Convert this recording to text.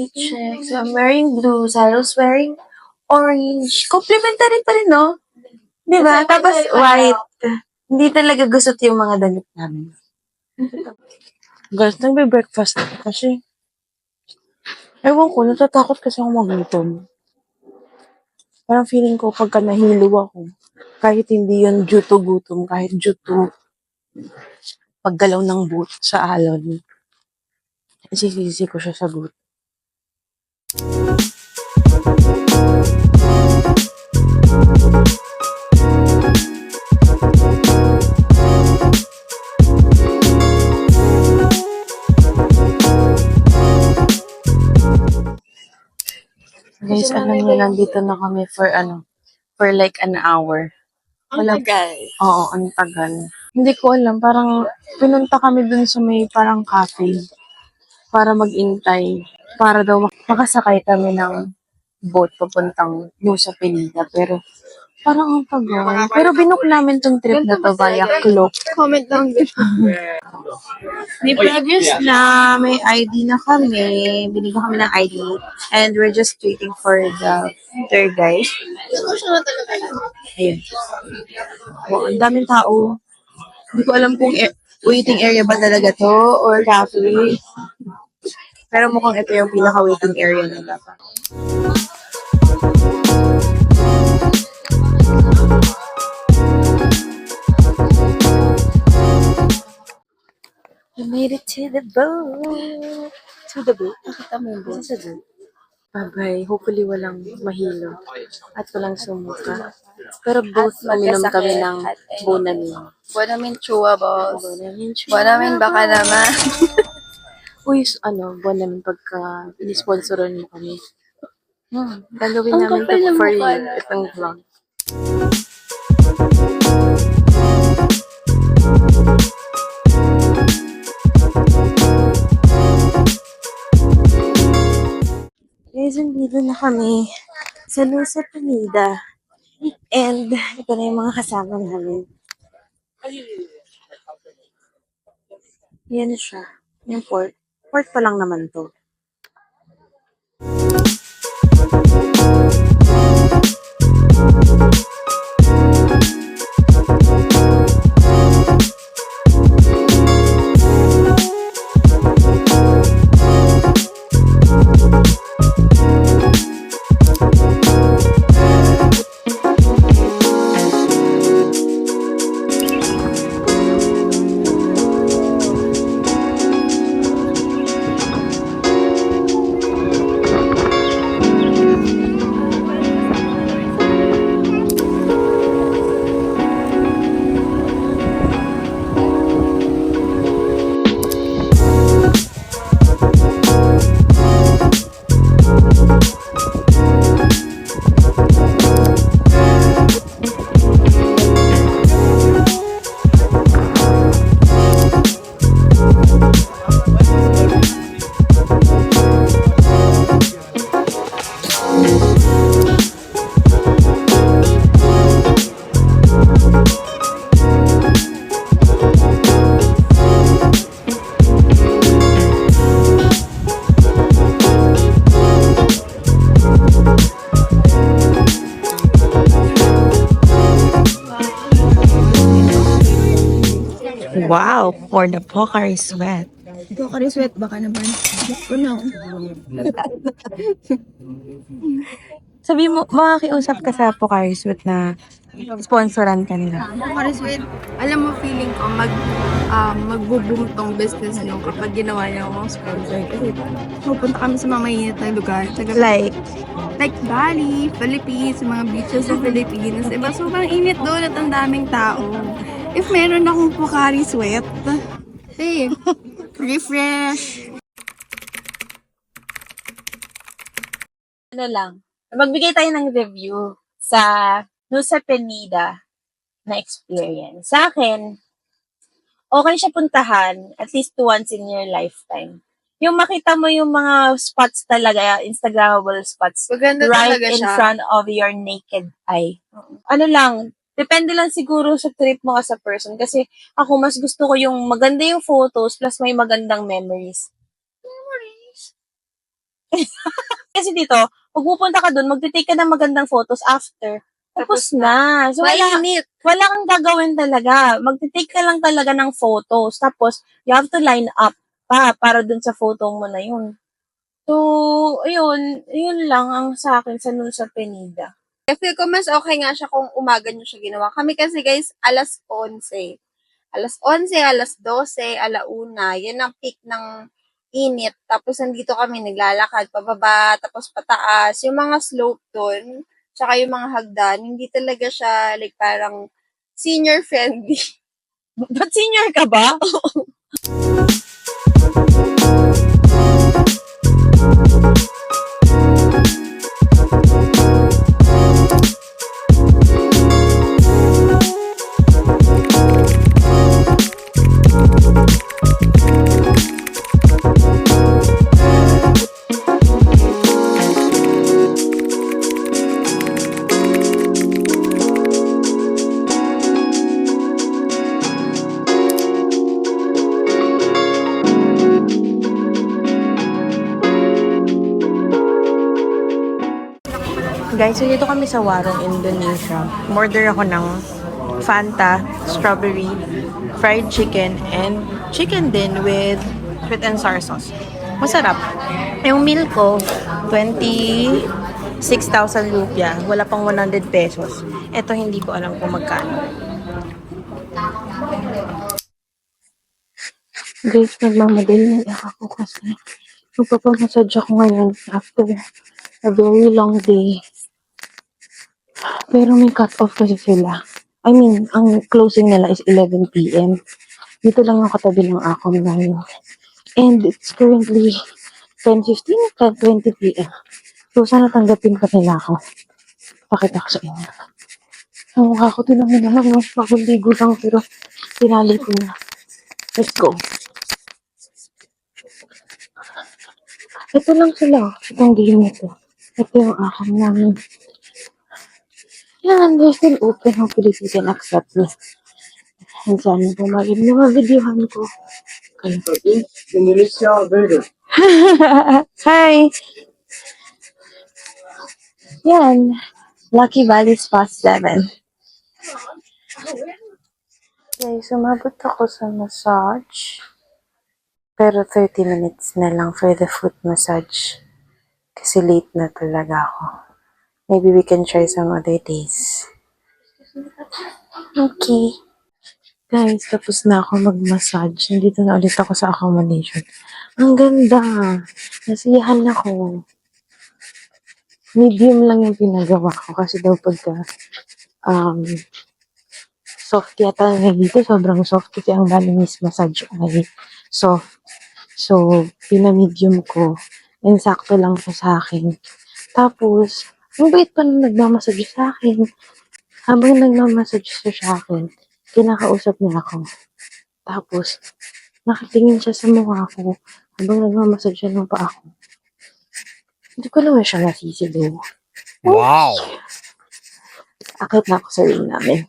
Check. So, I'm wearing blue. Sarah's wearing orange. Complementary pa rin, no? Di ba? Tapos white. Hindi talaga gusot yung mga damit namin. Guys, nagbe-breakfast ako kasi ewan ko, natatakot kasi ako magutom. Parang feeling ko pagka nahilo ako, kahit hindi yun due to gutom, kahit due to paggalaw ng boot sa alon, isisisi ko siya sa gutom. Guys, alam niyo, nandito na kami for like an hour. Ang tagal. Oo, ang tagal. Hindi ko alam, parang pinunta kami dun sa may parang cafe para mag-intay. Para daw makasakay kami ng boat papuntang Nusa Penida. Pero parang ang tagal. Pero binook namin tong trip na to via Klook. Comment down below. May previous na may ID na kami. Binigyan kami ng ID. And we're just waiting for the tour guide. Ayun. Oh, ang daming tao. Hindi ko alam kung waiting area ba talaga to or cafe. Pero mukhang ito yung pinaka-waiting area na dapat. We made it to the boat. To the boat? Nakita mo yung boat? Sa boat. Bye-bye. Hopefully walang mahilo. At walang sumuka. Pero both uminom kami ng Bonamin. Bonamin chewables. Bonamin. Bonamin baka naman. Uy, Bonamin pagka inisponsoran mo kami. Gagawin namin to for you. Itong vlog. Guys, nandito na kami sa Nusa Penida. And ito na yung mga kasama namin. Yan siya. Yung port. Port pa lang naman to. Wow, for the Pocari Sweat. Pocari Sweat baka naman. No. Sabi mo, makiusap ka sa Pocari Sweat na sponsoran ka nila. Pocari Sweat, alam mo feeling ko magbo-boom tong business nyo kapag ginawa niyo akong sponsor. Kasi pupunta kami sa mga mainit na lugar. Like Bali, Philippines, mga beaches sa Philippines. Diba? Sobrang init doon at ang daming tao. If meron akong Pocari Sweat, hey, refresh. Magbigay tayo ng review sa Nusa Penida na experience. Sa akin, okay siya puntahan at least once in your lifetime. Yung makita mo yung mga spots talaga, Instagrammable spots, Maganda right talaga in siya. front of your naked eye. Depende lang siguro sa trip mo as a person. Kasi ako, mas gusto ko yung maganda yung photos plus may magandang memories. Kasi dito, pag pupunta ka dun, magte-take ka ng magandang photos after. Tapos na. So, Mainit. wala kang gagawin talaga. Magte-take ka lang talaga ng photos. Tapos, you have to line up pa para dun sa photo mo na yun. So, ayun. Yun lang ang sa akin sa nun sa Penida. I feel ko mas okay nga siya kung umaga nyo siya ginawa. Kami kasi guys, alas 11. Alas 11, alas 12, alauna. Yan ang peak ng init. Tapos nandito kami naglalakad pababa, tapos pataas. Yung mga slope doon, tsaka yung mga hagdan, hindi talaga siya like parang senior friendly. Ba't senior ka ba? Guys, so dito kami sa Warung Indonesia. Order ako ng Fanta, strawberry, fried chicken, and chicken din with sweet and sour sauce. Masarap. Yung meal ko, 26,000 rupiah. Wala pang 100 pesos. Ito hindi ko alam kung magkano. Guys, nagmamadali na ako kasi magpapamassage ako ngayon after a very long day. Pero may cut-off kasi sila. I mean, ang closing nila is 11 p.m. Dito lang yung katabi ng ako ngayon. And it's currently 10:15, 10:20 p.m. So, sana tanggapin pa nila ako. Pakita ko sa inyo. Ang mukha ko tinan mo naman, no? Maguligo lang, pero tinali ko na. Let's go. Ito lang sila. Itong game nito. Ito yung akong namin. Yan, they're still open. Hopefully, you can accept me. And sana bumagin na ma-videohan ko. Indonesia burger. Hi! Yan. Lucky Valley Spa 7. Okay, sumabot ako sa massage. Pero 30 minutes na lang for the foot massage. Kasi late na talaga ako. Maybe we can try some other days. Okay. Guys, tapos na ako mag-massage. Nandito na ulit ako sa accommodation. Ang ganda. Nasiyahan ako. Medium lang yung pinagawa ko kasi daw pagka soft yata na dito. Sobrang soft kasi ang Balinese massage ay soft. So, pinamedium ko. And sakto lang siya sa akin. Tapos, ang bait pa nung nagmamassage sa akin. Habang nagmamassage siya sa akin, kinakausap niya ako. Tapos, nakatingin siya sa mukha ko habang nagmamassage siya ng paa ko. Hindi ko naman siya nasisigaw. Wow. Akit na ako sa ring namin.